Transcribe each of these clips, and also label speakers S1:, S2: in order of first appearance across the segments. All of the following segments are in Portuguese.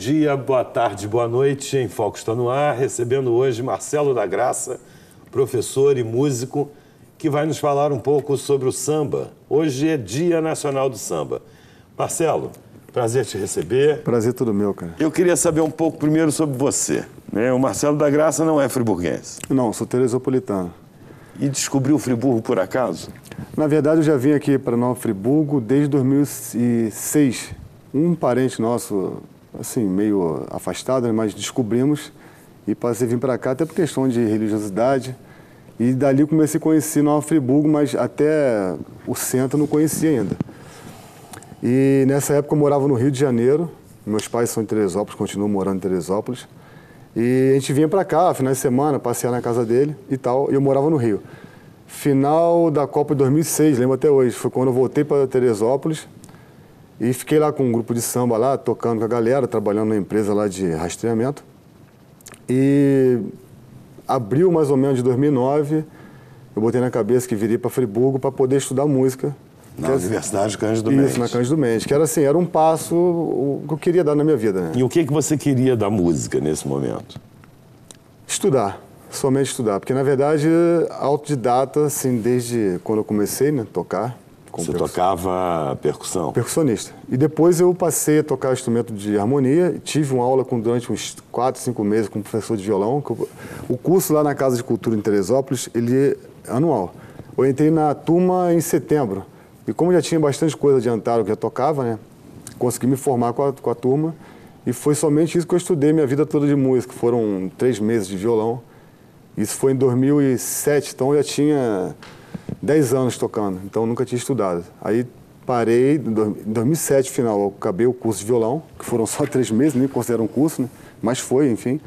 S1: dia, boa tarde, boa noite. Em Foco está no ar, recebendo hoje Marcelo da Graça, professor e músico, que vai nos falar um pouco sobre o samba. Hoje é Dia Nacional do Samba. Marcelo, prazer te receber.
S2: Prazer todo meu, cara.
S1: Eu queria saber um pouco primeiro sobre você, né? O Marcelo da Graça não é friburguense.
S2: Não, sou teresopolitano.
S1: E descobriu Friburgo por acaso?
S2: Na verdade, eu já vim aqui para Nova Friburgo desde 2006. Um parente nosso, assim, meio afastado, né, mas descobrimos e passei a vir para cá até por questão de religiosidade. E dali eu comecei a conhecer Nova Friburgo, mas até o centro eu não conhecia ainda. E nessa época eu morava no Rio de Janeiro. Meus pais são de Teresópolis, continuam morando em Teresópolis. E a gente vinha para cá, finais de semana, passear na casa dele e tal, e eu morava no Rio. Final da Copa de 2006, lembro até hoje, foi quando eu voltei para Teresópolis e fiquei lá com um grupo de samba lá, tocando com a galera, trabalhando na empresa lá de rastreamento. E abril mais ou menos de 2009, eu botei na cabeça que viria para Friburgo para poder estudar música.
S1: Na Universidade Cândido Mendes.
S2: Isso, na Cândido Mendes, que era assim, era um passo que eu queria dar na minha vida, né?
S1: E o que você queria da música nesse momento?
S2: Estudar, somente estudar, porque na verdade, autodidata, assim, desde quando eu comecei, né, tocar.
S1: Você tocava percussão?
S2: Percussionista. E depois eu passei a tocar instrumento de harmonia, tive uma aula durante uns 4, 5 meses com um professor de violão. O curso lá na Casa de Cultura em Teresópolis, ele é anual. Eu entrei na turma em setembro. E como já tinha bastante coisa adiantada, que eu tocava, né? Consegui me formar com a turma. E foi somente isso que eu estudei minha vida toda de música. Foram 3 meses de violão. Isso foi em 2007, então eu já tinha 10 anos tocando. Então nunca tinha estudado. Aí parei, em 2007, final, eu acabei o curso de violão, que foram só 3 meses, nem considero um curso, né? Mas foi, enfim.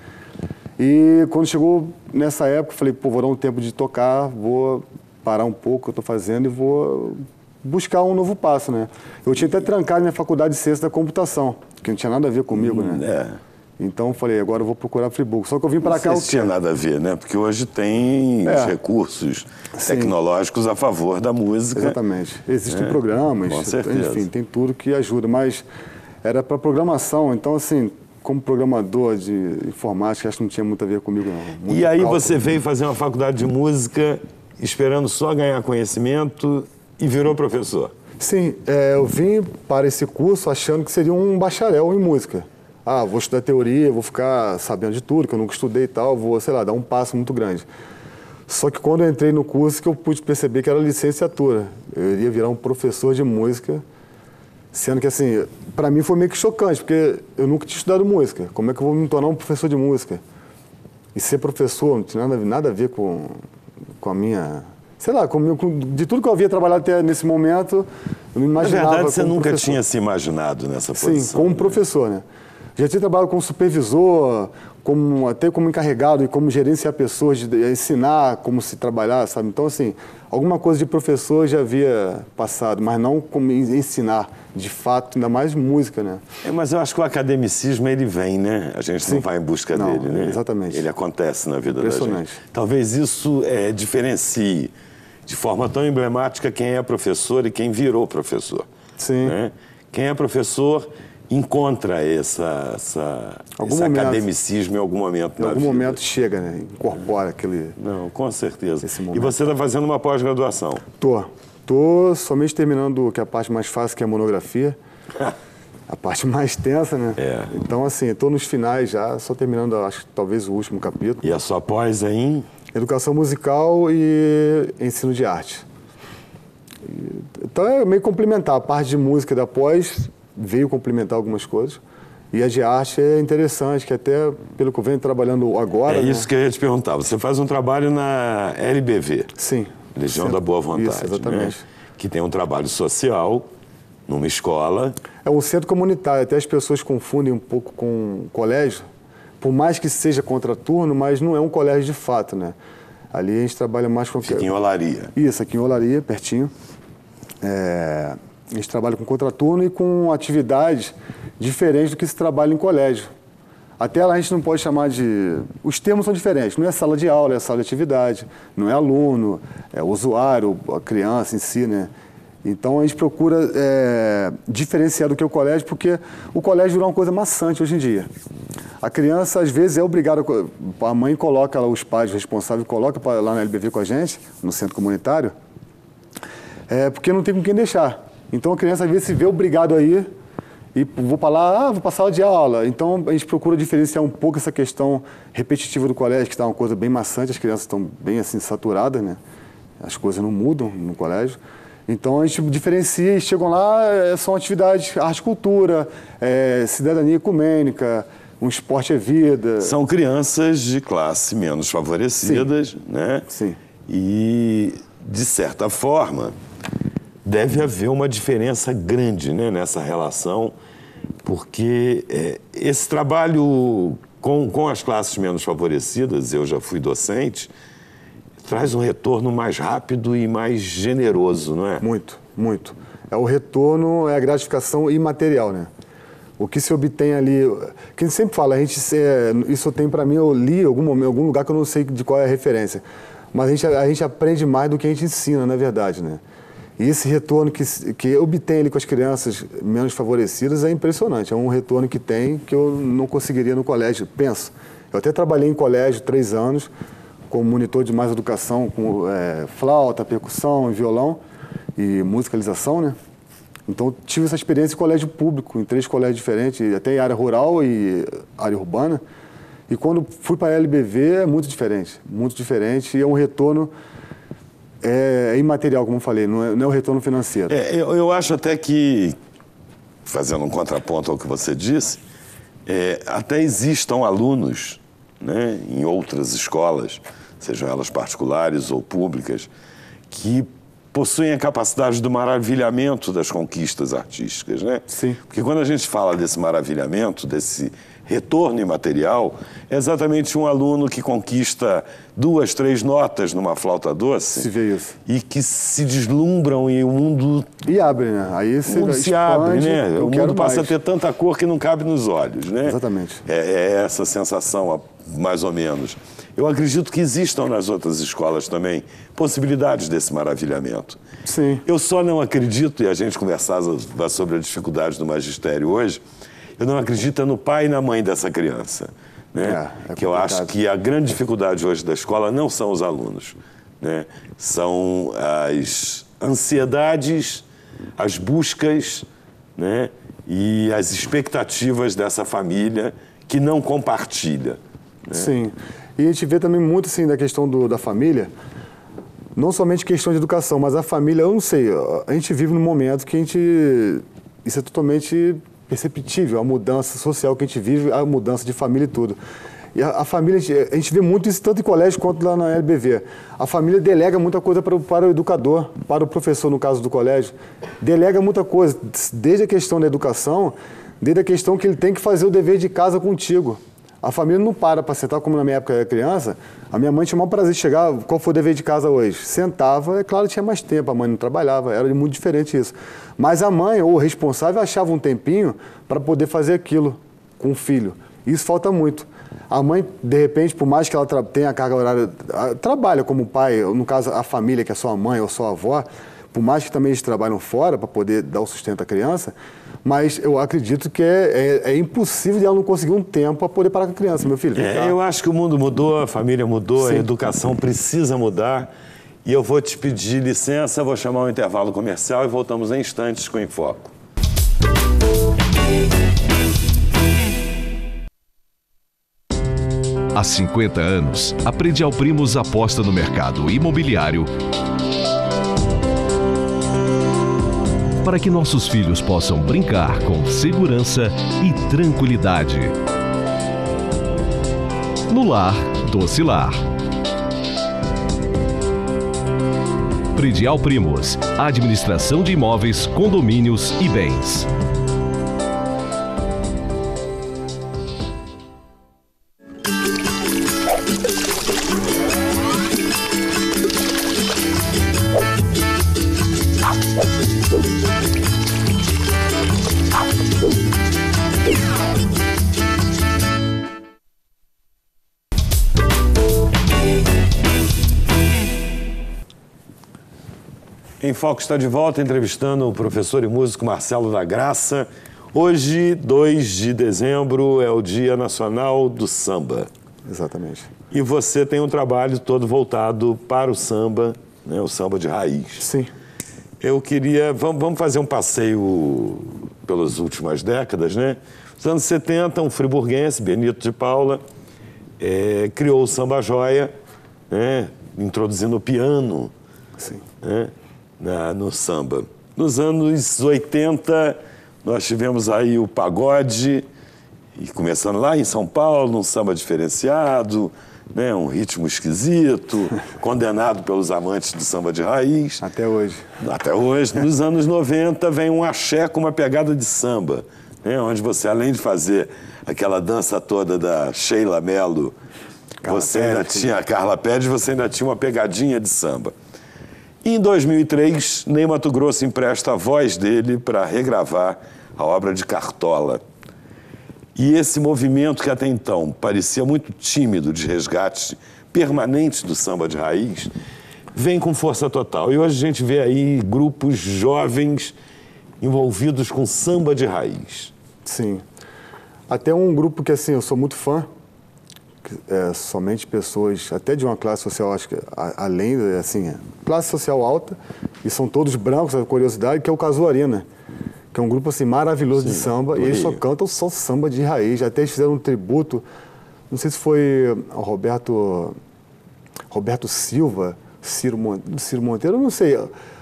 S2: E quando chegou nessa época, eu falei, pô, vou dar um tempo de tocar, vou parar um pouco o que eu estou fazendo e vou buscar um novo passo, né? Eu tinha até trancado minha faculdade de ciência da computação, que não tinha nada a ver comigo, né?
S1: É.
S2: Então, falei, agora eu vou procurar Friburgo. Só que eu vim para cá...
S1: Não tinha nada a ver, né? Porque hoje tem os recursos tecnológicos a favor da música.
S2: Exatamente. Existem programas,
S1: com certeza.
S2: Enfim, tem tudo que ajuda. Mas era para programação, então, assim, como programador de informática, acho que não tinha muito a ver comigo, não. Muito
S1: e aí
S2: cálculo.
S1: você veio fazer uma faculdade de música esperando só ganhar conhecimento e virou professor?
S2: Sim, eu vim para esse curso achando que seria um bacharel em música. Ah, vou estudar teoria, vou ficar sabendo de tudo, que eu nunca estudei e tal, vou, sei lá, dar um passo muito grande. Só que quando eu entrei no curso, que eu pude perceber que era licenciatura. Eu iria virar um professor de música, sendo que, assim, para mim foi meio que chocante, porque eu nunca tinha estudado música. Como é que eu vou me tornar um professor de música? E ser professor não tinha nada a ver com a minha... Sei lá, de tudo que eu havia trabalhado até nesse momento, eu não imaginava.
S1: Na verdade, você nunca
S2: professor.
S1: Tinha se imaginado nessa posição.
S2: Sim, como professor, né? Já tinha trabalhado como supervisor, até como encarregado e como gerenciar pessoas, de ensinar como se trabalhar, sabe? Então, assim, alguma coisa de professor já havia passado, mas não como ensinar, de fato, ainda mais música, né?
S1: Mas eu acho que o academicismo, ele vem, né? A gente não vai em busca dele, né?
S2: Exatamente.
S1: Ele acontece na vida da gente.
S2: Impressionante.
S1: Talvez isso diferencie de forma tão emblemática quem é professor e quem virou professor.
S2: Sim.
S1: Né? Quem é professor encontra esse academicismo em algum momento na vida.
S2: Em algum momento chega, né? Incorpora aquele...
S1: Não, com certeza.
S2: Esse momento.
S1: E você está fazendo uma pós-graduação?
S2: Tô somente terminando que é a parte mais fácil, que é a monografia. A parte mais tensa, né? Então, assim, estou nos finais já, só terminando, acho que talvez o último capítulo.
S1: E a sua pós é em? Educação
S2: musical e ensino de arte. Então é meio complementar. A parte de música da pós veio complementar algumas coisas. E a de arte é interessante, que até pelo que eu venho trabalhando agora...
S1: É isso que eu ia te perguntar. Você faz um trabalho na LBV.
S2: Sim.
S1: Legião da Boa Vontade.
S2: Isso, exatamente.
S1: Né? Que tem um trabalho social numa escola.
S2: É um centro comunitário. Até as pessoas confundem um pouco com colégio. Por mais que seja contraturno, mas não é um colégio de fato, né? Ali a gente trabalha mais com...
S1: Fica em Olaria.
S2: Isso, aqui em Olaria, pertinho. A gente trabalha com contraturno e com atividades diferentes do que se trabalha em colégio. Até lá a gente não pode chamar de... Os termos são diferentes. Não é sala de aula, é sala de atividade. Não é aluno, é usuário, a criança em si, né? Então a gente procura diferenciar do que o colégio, porque o colégio virou uma coisa maçante hoje em dia. A criança, às vezes, é obrigada, a mãe coloca lá, os pais responsáveis, coloca lá na LBV com a gente, no centro comunitário, porque não tem com quem deixar. Então a criança, às vezes, se vê obrigado a ir, e vou para lá, vou para a sala de aula. Então a gente procura diferenciar um pouco essa questão repetitiva do colégio, que está uma coisa bem maçante, as crianças estão bem assim saturadas, né? As coisas não mudam no colégio. Então a gente diferencia e chegam lá, são atividades, arte e cultura, cidadania ecumênica, um esporte é vida.
S1: São crianças de classe menos favorecidas, sim, né?
S2: Sim.
S1: E, de certa forma, deve haver uma diferença grande, né, nessa relação, porque esse trabalho com as classes menos favorecidas, eu já fui docente, traz um retorno mais rápido e mais generoso, não é?
S2: Muito, muito. O retorno é a gratificação imaterial, né? O que se obtém ali... Quem sempre fala, isso eu tenho para mim, eu li em algum lugar que eu não sei de qual é a referência, mas a gente aprende mais do que a gente ensina, na verdade, né? E esse retorno que obtém ali com as crianças menos favorecidas é impressionante. É um retorno que tem que eu não conseguiria no colégio. Penso, eu até trabalhei em colégio 3 anos, como monitor de mais educação, com flauta, percussão, violão e musicalização, né? Então, tive essa experiência em colégio público, em 3 colégios diferentes, até em área rural e área urbana. E quando fui para a LBV, é muito diferente, e é um retorno imaterial, como eu falei, não é o retorno financeiro.
S1: Eu acho até que, fazendo um contraponto ao que você disse, até existam alunos, né, em outras escolas, sejam elas particulares ou públicas, que possuem a capacidade do maravilhamento das conquistas artísticas, né?
S2: Sim.
S1: Porque quando a gente fala desse maravilhamento, desse retorno imaterial, é exatamente um aluno que conquista 2, 3 notas numa flauta doce.
S2: Se vê isso.
S1: E que se deslumbram e o mundo...
S2: E abre, né? Aí
S1: o mundo se abre, né? O mundo passa a ter tanta cor que não cabe nos olhos, né?
S2: Exatamente.
S1: É essa sensação, mais ou menos. Eu acredito que existam nas outras escolas também possibilidades desse maravilhamento.
S2: Sim.
S1: Eu só não acredito, e a gente conversava sobre a dificuldade do magistério hoje, eu não acredito no pai e na mãe dessa criança. Né? Que eu acho que a grande dificuldade hoje da escola não são os alunos, né? São as ansiedades, as buscas, né? E as expectativas dessa família que não compartilha. Né?
S2: Sim. E a gente vê também muito assim, da questão da família, não somente questão de educação, mas a família, eu não sei, a gente vive num momento que isso é totalmente perceptível, a mudança social que a gente vive, a mudança de família e tudo. E a família, a gente vê muito isso tanto em colégio quanto lá na LBV. A família delega muita coisa para o educador, para o professor, no caso do colégio. Delega muita coisa, desde a questão da educação, desde a questão que ele tem que fazer o dever de casa contigo. A família não para sentar, como na minha época eu era criança. A minha mãe tinha o maior prazer de chegar, qual foi o dever de casa hoje? Sentava, é claro, tinha mais tempo, a mãe não trabalhava, era muito diferente isso. Mas a mãe, ou o responsável, achava um tempinho para poder fazer aquilo com o filho. Isso falta muito. A mãe, de repente, por mais que ela tenha a carga horária, trabalha como pai, no caso a família, que é sua mãe ou sua avó, por mais que também eles trabalham fora para poder dar o sustento à criança, mas eu acredito que é impossível de ela não conseguir um tempo para poder parar com a criança, meu filho.
S1: Eu acho que o mundo mudou, a família mudou, sim, a educação precisa mudar. E eu vou te pedir licença, vou chamar um intervalo comercial e voltamos em instantes com Em Foco.
S3: Há 50 anos, a Predial Primos aposta no mercado imobiliário para que nossos filhos possam brincar com segurança e tranquilidade. No lar, doce lar. Predial Primos, administração de imóveis, condomínios e bens.
S1: Em Foco está de volta entrevistando o professor e músico Marcelo da Graça. Hoje, 2 de dezembro, é o Dia Nacional do Samba.
S2: Exatamente.
S1: E você tem um trabalho todo voltado para o samba, né? O samba de raiz.
S2: Sim.
S1: Eu queria... Vamos fazer um passeio pelas últimas décadas, né? Nos anos 70, um friburguense, Benito de Paula, criou o samba-joia, né? Introduzindo o piano,
S2: Sim.
S1: né? No samba. Nos anos 80, nós tivemos aí o pagode, e começando lá em São Paulo, um samba diferenciado, né? Um ritmo esquisito, condenado pelos amantes do samba de raiz.
S2: Até hoje.
S1: Até hoje. Nos anos 90, vem um axé com uma pegada de samba, né? Onde você, além de fazer aquela dança toda da Sheila Mello, você ainda tinha a Carla Pérez, você ainda tinha uma pegadinha de samba. E em 2003, Ney Matogrosso empresta a voz dele para regravar a obra de Cartola. E esse movimento que até então parecia muito tímido de resgate permanente do samba de raiz, vem com força total. E hoje a gente vê aí grupos jovens envolvidos com samba de raiz.
S2: Sim. Até um grupo que, assim, eu sou muito fã, somente pessoas, até de uma classe social, acho que além, assim, classe social alta, e são todos brancos, a curiosidade, que é o Casuarina, que é um grupo, assim, maravilhoso de samba, e eles só cantam só samba de raiz. Até eles fizeram um tributo, não sei se foi ao Roberto Silva, Ciro Monteiro, não sei,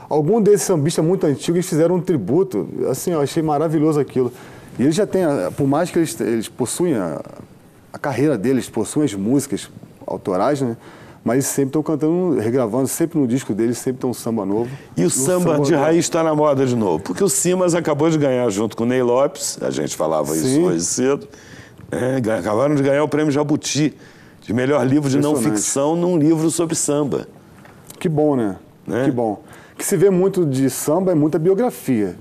S2: algum desses sambistas muito antigos, eles fizeram um tributo, assim, eu achei maravilhoso aquilo. E eles já têm, por mais que eles possuem a carreira deles, possuem as músicas autorais, né? Mas eles sempre estão cantando, regravando, sempre no disco deles, sempre tem um samba novo.
S1: E o samba de raiz está na moda de novo, porque o Simas acabou de ganhar junto com o Ney Lopes, a gente falava isso hoje cedo, acabaram de ganhar o prêmio Jabuti, de melhor livro de não ficção num livro sobre samba.
S2: Que bom, né? Que bom. O que se vê muito de samba é muita biografia.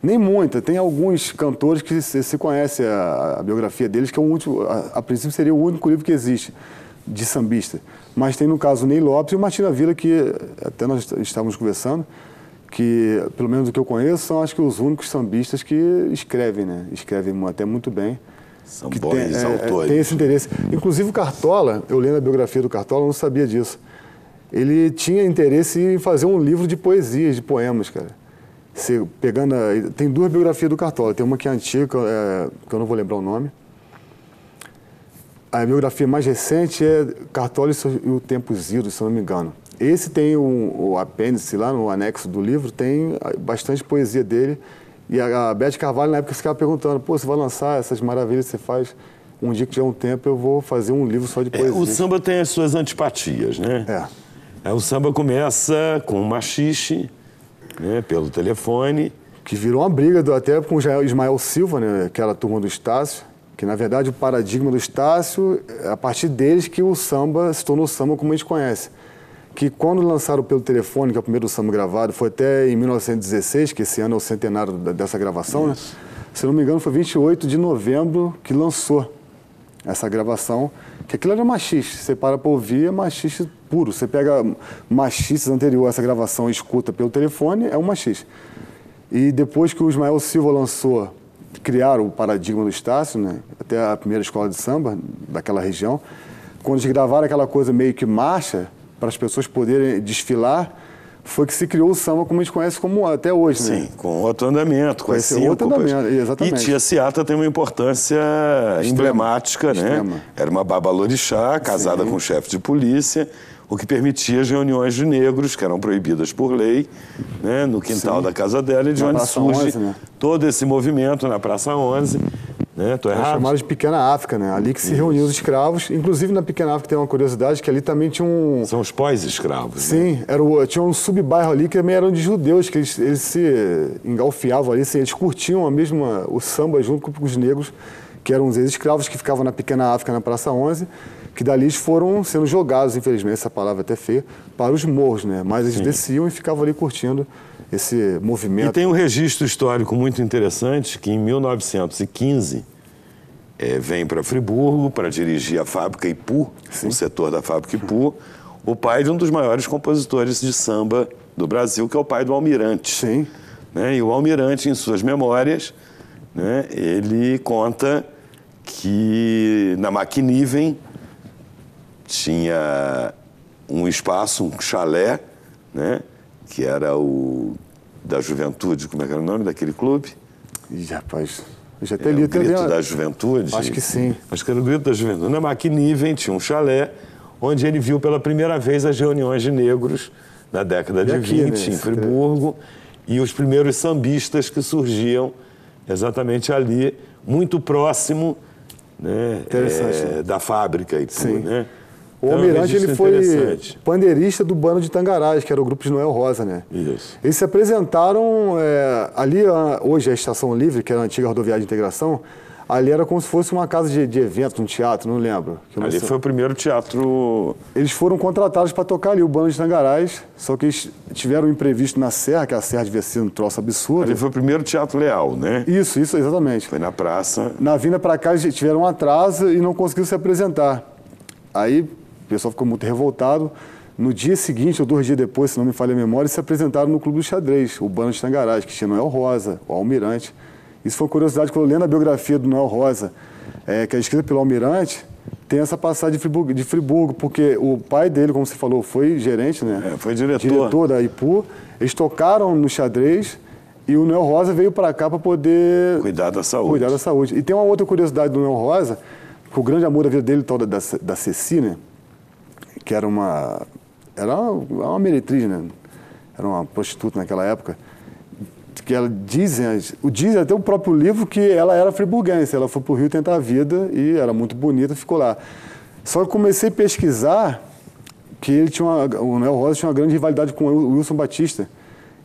S2: Nem muita, tem alguns cantores que se conhece a biografia deles, que é o último, a princípio seria o único livro que existe de sambista. Mas tem, no caso, o Ney Lopes e o Martim da Vila, que até nós estávamos conversando, que, pelo menos do que eu conheço, são acho que os únicos sambistas que escrevem, né? Escrevem até muito bem.
S1: São bons autores.
S2: Tem esse interesse. Inclusive o Cartola, eu lendo a biografia do Cartola, eu não sabia disso. Ele tinha interesse em fazer um livro de poesias, de poemas, cara. Tem 2 biografias do Cartola. Tem uma que é antiga, que eu não vou lembrar o nome. A biografia mais recente é Cartola e o Tempos Idos, se eu não me engano. Esse tem o apêndice lá no anexo do livro, tem bastante poesia dele. E a Beth Carvalho, na época, ficava perguntando: pô, você vai lançar essas maravilhas que você faz? Um dia que tiver um tempo, eu vou fazer um livro só de poesia.
S1: O samba tem as suas antipatias, né? O samba começa com um machixe, né, pelo telefone.
S2: Que virou uma briga até com o Ismael Silva, né, aquela turma do Estácio, que na verdade o paradigma do Estácio é a partir deles que o samba se tornou samba como a gente conhece. Que quando lançaram pelo telefone, que é o primeiro samba gravado, foi até em 1916, que esse ano é o centenário dessa gravação, né? Se não me engano, foi 28 de novembro que lançou essa gravação, que aquilo era machixe. Você para ouvir, é machixe puro. Você pega machices anterior a essa gravação e escuta pelo telefone, é um machixe. E depois que o Ismael Silva lançou, criaram o paradigma do Estácio, né? Até a primeira escola de samba daquela região, quando eles gravaram aquela coisa meio que marcha, para as pessoas poderem desfilar, foi que se criou o samba como a gente conhece como até hoje, né?
S1: Sim, com outro andamento, com as síncopas.
S2: Exatamente.
S1: E Tia Ciata tem uma importância emblemática, né? Era uma babalorixá, casada com um chefe de polícia, o que permitia as reuniões de negros, que eram proibidas por lei, né? No quintal da casa dela, e de onde surge 11, né? Todo esse movimento na Praça 11. Né? Tô errado?
S2: Chamaram de Pequena África, né? Ali que se reuniam os escravos. Inclusive, na Pequena África tem uma curiosidade, que ali também tinha um...
S1: São os pós-escravos.
S2: Sim, né? Tinha um subbairro ali que também eram de judeus, que eles se engalfiavam ali, assim, eles curtiam o samba junto com os negros, que eram os ex-escravos que ficavam na Pequena África, na Praça 11, que dali eles foram sendo jogados, infelizmente, essa palavra é até feia, para os morros, né? Mas eles desciam e ficavam ali curtindo esse movimento.
S1: E tem um registro histórico muito interessante, que em 1915 vem para Friburgo para dirigir a fábrica Ipu, o setor da fábrica Ipu, o pai de um dos maiores compositores de samba do Brasil, que é o pai do Almirante.
S2: Sim.
S1: Né? E o Almirante, em suas memórias, né, ele conta que na McNiven tinha um espaço, um chalé, né, que era o da Juventude, como é que era o nome daquele clube?
S2: Ih, rapaz, eu já até li.
S1: O Grito da Juventude?
S2: Acho que sim.
S1: Acho que era o Grito da Juventude. Na McNiven tinha um chalé onde ele viu pela primeira vez as reuniões de negros na década de 20, em Friburgo, e os primeiros sambistas que surgiam exatamente ali, muito próximo, né, da fábrica e tudo, né?
S2: O Almirante, ele foi pandeirista do Bando de Tangarás, que era o grupo de Noel Rosa, né?
S1: Isso.
S2: Eles se apresentaram ali, hoje a Estação Livre, que era a antiga rodoviária de integração, ali era como se fosse uma casa de evento, um teatro, não lembro.
S1: Ali foi o primeiro teatro...
S2: Eles foram contratados para tocar ali, o Bando de Tangarás, só que eles tiveram um imprevisto na Serra, que a Serra devia ser um troço absurdo.
S1: Ali foi o primeiro teatro leal, né?
S2: Isso, exatamente.
S1: Foi na praça.
S2: Na vinda para cá, eles tiveram um atraso e não conseguiram se apresentar. Aí o pessoal ficou muito revoltado. No dia seguinte, ou 2 dias depois, se não me falha a memória, eles se apresentaram no Clube do Xadrez, o Bando de Tangarás, que tinha Noel Rosa, o Almirante. Isso foi uma curiosidade, quando eu lendo a biografia do Noel Rosa, que é escrita pelo Almirante, tem essa passagem de Friburgo, porque o pai dele, como você falou, foi gerente, né?
S1: Foi diretor.
S2: Diretor da IPU. Eles tocaram no xadrez e o Noel Rosa veio para cá para poder...
S1: Cuidar da saúde.
S2: E tem uma outra curiosidade do Noel Rosa, que o grande amor da vida dele, tal da Ceci, né? Que era uma meretriz, né? Era uma prostituta naquela época. Que ela dizem até o próprio livro que ela era friburguense, ela foi para o Rio tentar a vida e era muito bonita, ficou lá. Só que comecei a pesquisar que o Noel Rosa tinha uma grande rivalidade com o Wilson Batista,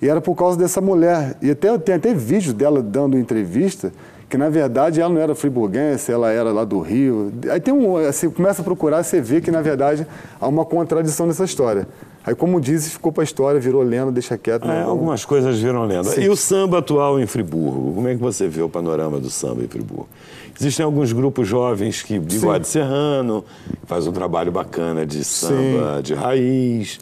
S2: e era por causa dessa mulher. E tem até vídeo dela dando entrevista, que na verdade ela não era friburguense, ela era lá do Rio. Aí você começa a procurar, você vê que na verdade há uma contradição nessa história. Aí, como diz, ficou para a história, virou lenda, deixa quieto.
S1: Algumas coisas viram lenda.
S2: Sim.
S1: E o samba atual em Friburgo? Como é que você vê o panorama do samba em Friburgo? Existem alguns grupos jovens que Bigode Serrano, faz um trabalho bacana de samba de raiz,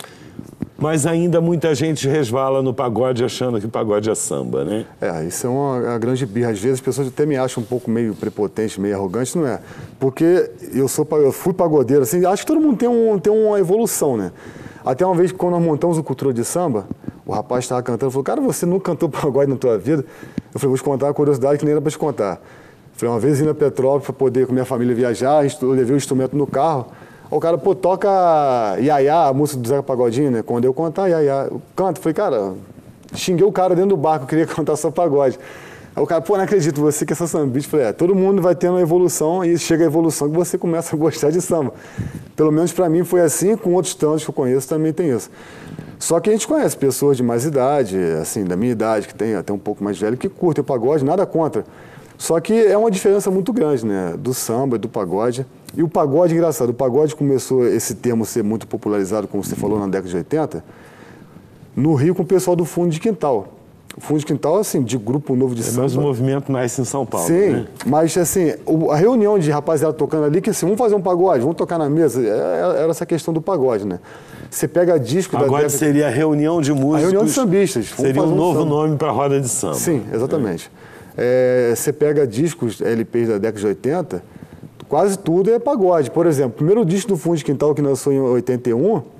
S1: mas ainda muita gente resvala no pagode achando que pagode é samba, né?
S2: Isso é uma grande birra. Às vezes as pessoas até me acham um pouco meio prepotente, meio arrogante, não é? Porque eu fui pagodeiro, assim, acho que todo mundo tem uma evolução, né? Até uma vez, quando nós montamos o Cultura de Samba, o rapaz estava cantando, falou, cara, você nunca cantou pagode na tua vida? Eu falei, vou te contar uma curiosidade que nem era para te contar. Eu falei, uma vez indo a Petrópolis para poder com minha família viajar, eu levei o instrumento no carro, o cara, toca Iaiá, a música do Zeca Pagodinho, né? Quando eu contar Iaiá, eu canto. Eu falei, cara, xinguei o cara dentro do barco, eu queria cantar só pagode. Aí o cara, não acredito, você que é só sambista. Eu falei, todo mundo vai tendo uma evolução e chega a evolução que você começa a gostar de samba. Pelo menos para mim foi assim, com outros tantos que eu conheço também tem isso. Só que a gente conhece pessoas de mais idade, assim, da minha idade, que tem até um pouco mais velho, que curtem o pagode, nada contra. Só que é uma diferença muito grande, né, do samba, do pagode. E o pagode, engraçado, o pagode começou esse termo a ser muito popularizado, como você falou, na década de 80, no Rio com o pessoal do Fundo de Quintal. O Fundo de Quintal, assim, de grupo novo de samba.
S1: Mas o movimento nasce em São Paulo,
S2: sim,
S1: né?
S2: Mas assim, a reunião de rapaziada tocando ali, que assim, vamos fazer um pagode, vamos tocar na mesa, era essa questão do pagode, né? Você pega disco da década...
S1: Pagode seria a reunião de músicos...
S2: A reunião de sambistas.
S1: Seria um novo nome para a roda de samba.
S2: Sim, exatamente. Você pega discos, LPs da década de 80, quase tudo é pagode. Por exemplo, o primeiro disco do Fundo de Quintal, que lançou em 81...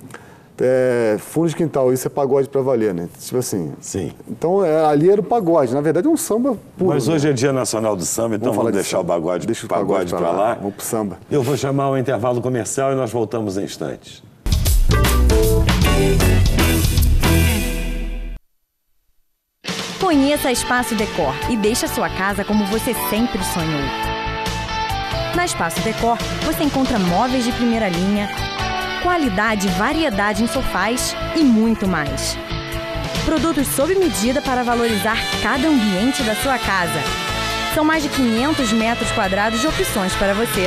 S2: Fundo de Quintal, isso é pagode pra valer, né? Tipo assim.
S1: Sim.
S2: Então, ali era o pagode. Na verdade, é um samba puro.
S1: Mas hoje é Dia Nacional do Samba, então vamos deixar o pagode,
S2: deixa o pagode pra lá. Vamos pro samba.
S1: Eu vou chamar o intervalo comercial e nós voltamos em instantes.
S4: Conheça a Espaço Decor e deixe a sua casa como você sempre sonhou. Na Espaço Decor, você encontra móveis de primeira linha, qualidade e variedade em sofás e muito mais. Produtos sob medida para valorizar cada ambiente da sua casa. São mais de 500 metros quadrados de opções para você.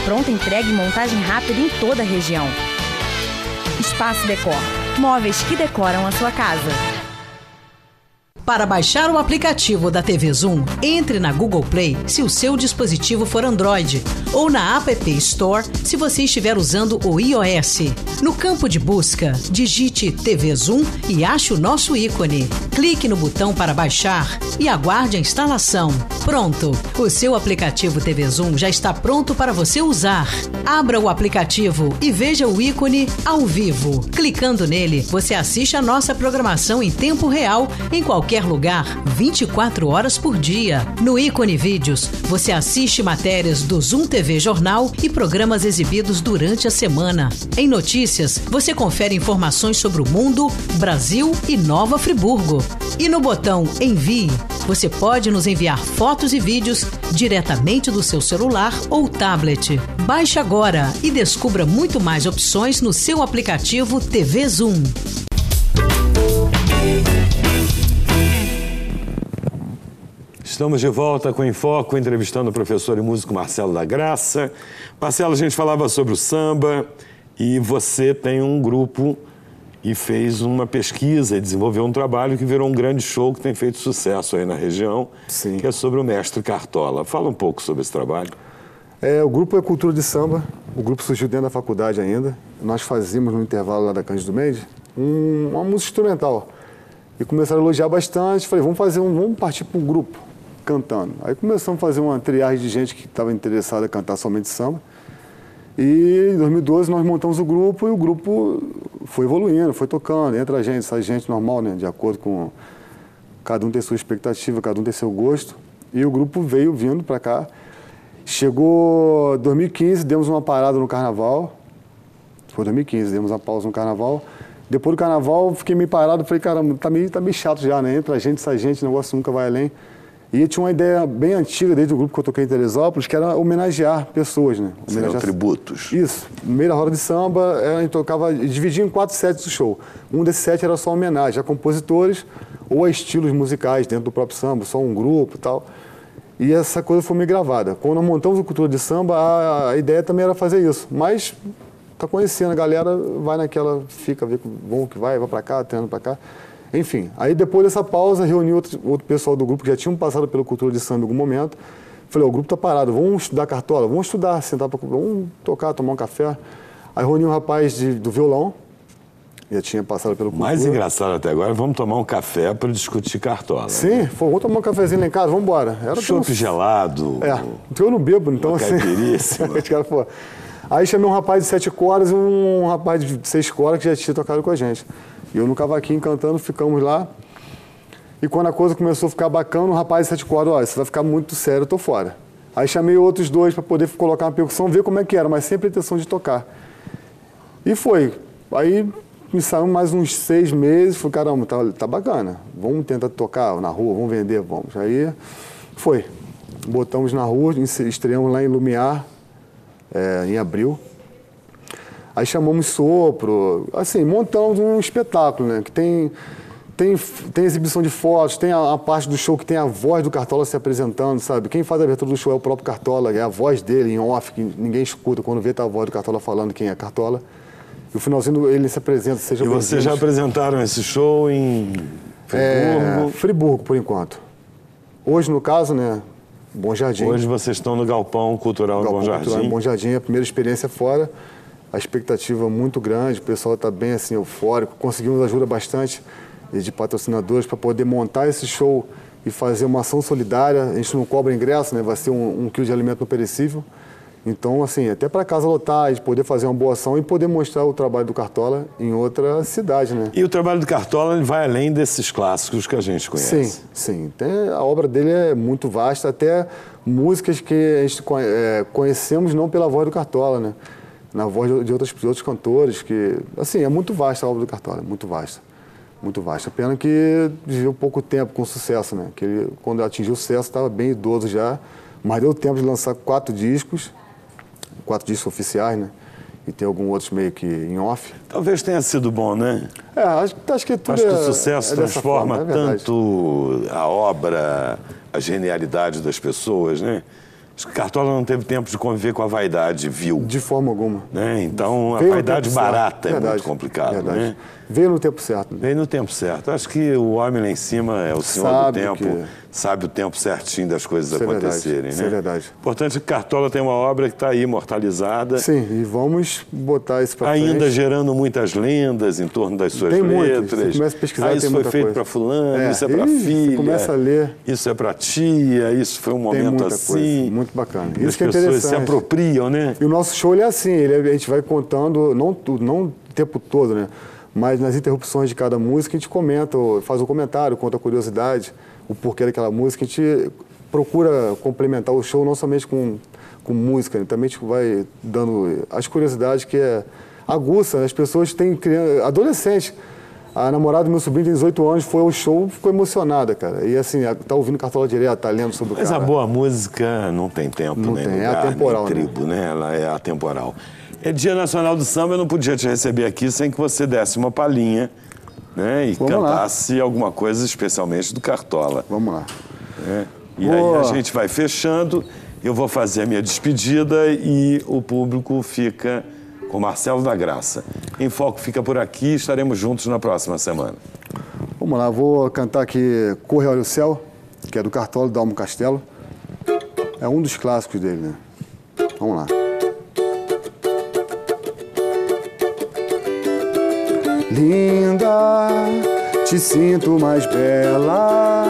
S4: Pronta entrega e montagem rápida em toda a região. Espaço Decor. Móveis que decoram a sua casa.
S5: Para baixar o aplicativo da TV Zoom, entre na Google Play se o seu dispositivo for Android ou na App Store se você estiver usando o iOS. No campo de busca, digite TV Zoom e ache o nosso ícone. Clique no botão para baixar e aguarde a instalação. Pronto! O seu aplicativo TV Zoom já está pronto para você usar. Abra o aplicativo e veja o ícone ao vivo. Clicando nele, você assiste a nossa programação em tempo real em qualquer lugar, 24 horas por dia. No ícone Vídeos, você assiste matérias do Zoom TV Jornal e programas exibidos durante a semana. Em Notícias, você confere informações sobre o mundo, Brasil e Nova Friburgo. E no botão Envie, você pode nos enviar fotos e vídeos diretamente do seu celular ou tablet. Baixe agora e descubra muito mais opções no seu aplicativo TV Zoom.
S1: Estamos de volta com o Em Foco, entrevistando o professor e músico Marcelo da Graça. Marcelo, a gente falava sobre o samba e você tem um grupo e fez uma pesquisa e desenvolveu um trabalho que virou um grande show que tem feito sucesso aí na região,
S2: Sim.
S1: Que é sobre o Mestre Cartola. Fala um pouco sobre esse trabalho.
S2: O grupo é Cultura de Samba, o grupo surgiu dentro da faculdade ainda. Nós fazíamos no intervalo lá da Cândido Mendes uma música instrumental. E começaram a elogiar bastante, falei, vamos partir para um grupo cantando. Aí começamos a fazer uma triagem de gente que estava interessada em cantar somente samba. E em 2012 nós montamos o grupo e o grupo foi evoluindo, foi tocando. Entra a gente, sai gente normal, né? De acordo com... Cada um tem sua expectativa, cada um tem seu gosto. E o grupo veio vindo para cá. Chegou 2015, demos uma parada no Carnaval. Foi 2015, demos uma pausa no Carnaval. Depois do Carnaval, fiquei meio parado. Falei, caramba, tá meio chato já, né? Entra a gente, sai gente, o negócio nunca vai além. E eu tinha uma ideia bem antiga desde o grupo que eu toquei em Teresópolis, que era homenagear pessoas, né? Homenagear tributos. Isso. No meio da roda de samba, a gente tocava, dividia em 4 sets do show. Um desses sets era só homenagem a compositores ou a estilos musicais dentro do próprio samba, só um grupo e tal. E essa coisa foi meio gravada. Quando nós montamos o Cultura de Samba, a ideia também era fazer isso. Mas tá conhecendo, a galera vai naquela, fica, vê vão que vai pra cá, treinando pra cá. Enfim, aí depois dessa pausa, reuni outro pessoal do grupo que já tinham passado pela Cultura de Samba em algum momento. Falei, o grupo tá parado, vamos estudar cartola? Vamos estudar, sentar vamos tocar, tomar um café. Aí reuni um rapaz do violão, já tinha passado pelo Cultura.
S1: Mais engraçado até agora, vamos tomar um café para discutir cartola.
S2: Sim, né? Vamos tomar um cafezinho lá em casa, vamos embora.
S1: Chopp gelado.
S2: Eu não bebo, então assim... Aí chamei um rapaz de 7 cordas e um rapaz de 6 cordas que já tinha tocado com a gente. E eu no cavaquinho cantando, ficamos lá. E quando a coisa começou a ficar bacana, o rapaz de 7 cordas, olha, você vai ficar muito sério, eu tô fora. Aí chamei outros 2 para poder colocar uma percussão, ver como é que era, mas sempre a intenção de tocar. E foi. Aí me saíram mais uns 6 meses, falei, caramba, tá bacana. Vamos tentar tocar na rua, vamos vender, vamos. Aí foi. Botamos na rua, estreamos lá em Lumiar, em abril. Aí chamamos Sopro, assim, montamos um espetáculo, né? Que tem exibição de fotos, tem a parte do show que tem a voz do Cartola se apresentando, sabe? Quem faz a abertura do show é o próprio Cartola, é a voz dele em off, que ninguém escuta. Quando vê, tá a voz do Cartola falando quem é Cartola. E o finalzinho ele se apresenta, seja...
S1: E vocês já apresentaram esse show em Friburgo?
S2: Friburgo, por enquanto. Hoje, no caso, né? Bom Jardim.
S1: Hoje vocês estão no Galpão Cultural em Bom Jardim.
S2: Cultural em Bom Jardim, a primeira experiência fora. A expectativa é muito grande, o pessoal está bem assim, eufórico. Conseguimos ajuda bastante de patrocinadores para poder montar esse show e fazer uma ação solidária. A gente não cobra ingresso, né? Vai ser um quilo de alimento não perecível. Então, assim, até para casa lotar, de poder fazer uma boa ação e poder mostrar o trabalho do Cartola em outra cidade, né?
S1: E o trabalho do Cartola ele vai além desses clássicos que a gente conhece.
S2: Sim. A obra dele é muito vasta, até músicas que a gente conhecemos não pela voz do Cartola, né? Na voz de outros cantores, que... Assim, é muito vasta a obra do Cartola, muito vasta. Muito vasta. Pena que viveu pouco tempo com sucesso, né? Que ele, quando atingiu o sucesso, estava bem idoso já, mas deu tempo de lançar 4 discos oficiais, né? E tem alguns outros meio que em off.
S1: Talvez tenha sido bom, né?
S2: Acho que tudo
S1: Acho que o sucesso transforma
S2: forma,
S1: tanto a obra, a genialidade das pessoas, né? Acho que Cartola não teve tempo de conviver com a vaidade vil.
S2: De forma alguma.
S1: Né? Então,
S2: Veio
S1: a vaidade barata é muito complicado.
S2: Verdade.
S1: Né?
S2: Veio no tempo certo.
S1: Veio no tempo certo. Acho que o homem lá em cima é o senhor
S2: Sabe
S1: do tempo, sabe o tempo certinho das coisas
S2: Isso
S1: acontecerem.
S2: Verdade. Isso
S1: né?
S2: é verdade.
S1: Importante que Cartola tem uma obra que está aí imortalizada.
S2: Sim, e vamos botar isso para frente.
S1: Ainda gerando muitas lendas em torno das suas letras.
S2: Você começa a pesquisar,
S1: isso foi feito para fulano, isso é para filha.
S2: Você começa a ler.
S1: Isso é para tia, isso foi um momento assim.
S2: Coisa, muito bacana.
S1: Isso
S2: Isso que é
S1: as pessoas
S2: interessante.
S1: se apropriam, né?
S2: E o nosso show ele é assim, a gente vai contando, não o tempo todo, né? Mas nas interrupções de cada música a gente comenta, faz um comentário, conta a curiosidade, o porquê daquela música. A gente procura complementar o show não somente com música, né? Também a gente vai dando as curiosidades que aguça. As pessoas têm adolescentes. A namorada do meu sobrinho tem 18 anos, foi ao show, ficou emocionada, cara. E assim, tá ouvindo Cartola direto, tá lendo sobre o cara.
S1: Mas a boa música não tem tempo,
S2: não
S1: nem
S2: tem,
S1: lugar,
S2: é atemporal,
S1: nem tribo, né? Ela é atemporal. É Dia Nacional do Samba, eu não podia te receber aqui sem que você desse uma palhinha, né? E cantasse alguma coisa, especialmente do Cartola.
S2: Vamos lá.
S1: E aí a gente vai fechando, eu vou fazer a minha despedida e o público fica com Marcelo da Graça. Em Foco fica por aqui, estaremos juntos na próxima semana.
S2: Vamos lá, vou cantar aqui Corre Olha o Céu, que é do Cartola, do Dalmo Castelo. É um dos clássicos dele, né? Vamos lá. Linda, te sinto mais bela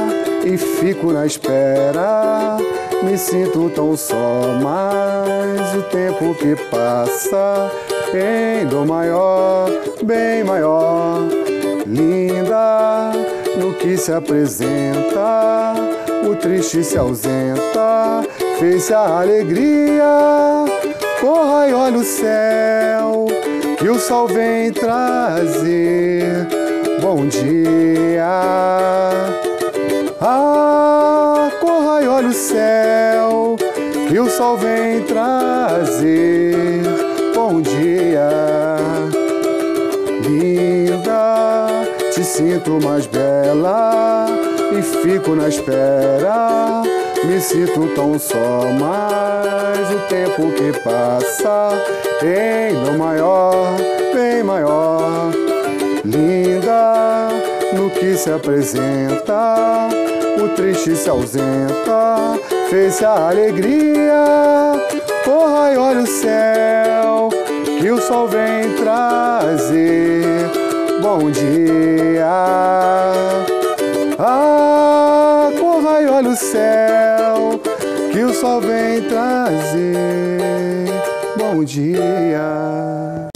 S2: e fico na espera. Me sinto tão só, mas o tempo que passa em dor maior, bem maior. Linda, no que se apresenta, o triste se ausenta, fez-se a alegria. Corra e olha o céu, que o sol vem trazer bom dia. Ah, corra e olha o céu, que o sol vem trazer bom dia. Linda, te sinto mais bela e fico na espera. Me sinto tão só, mas o tempo que passa em dor maior, bem maior. Linda, no que se apresenta, o triste se ausenta, fez-se a alegria. Corra e olha o céu, que o sol vem trazer bom dia. Ah, corra e olha o céu, que o sol vem trazer bom dia.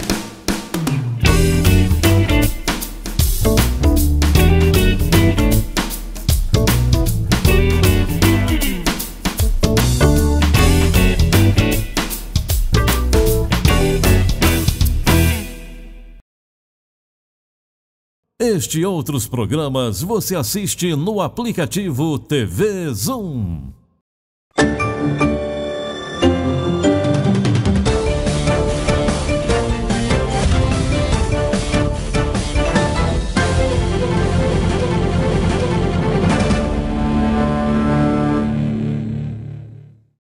S3: Este e outros programas você assiste no aplicativo TV Zoom.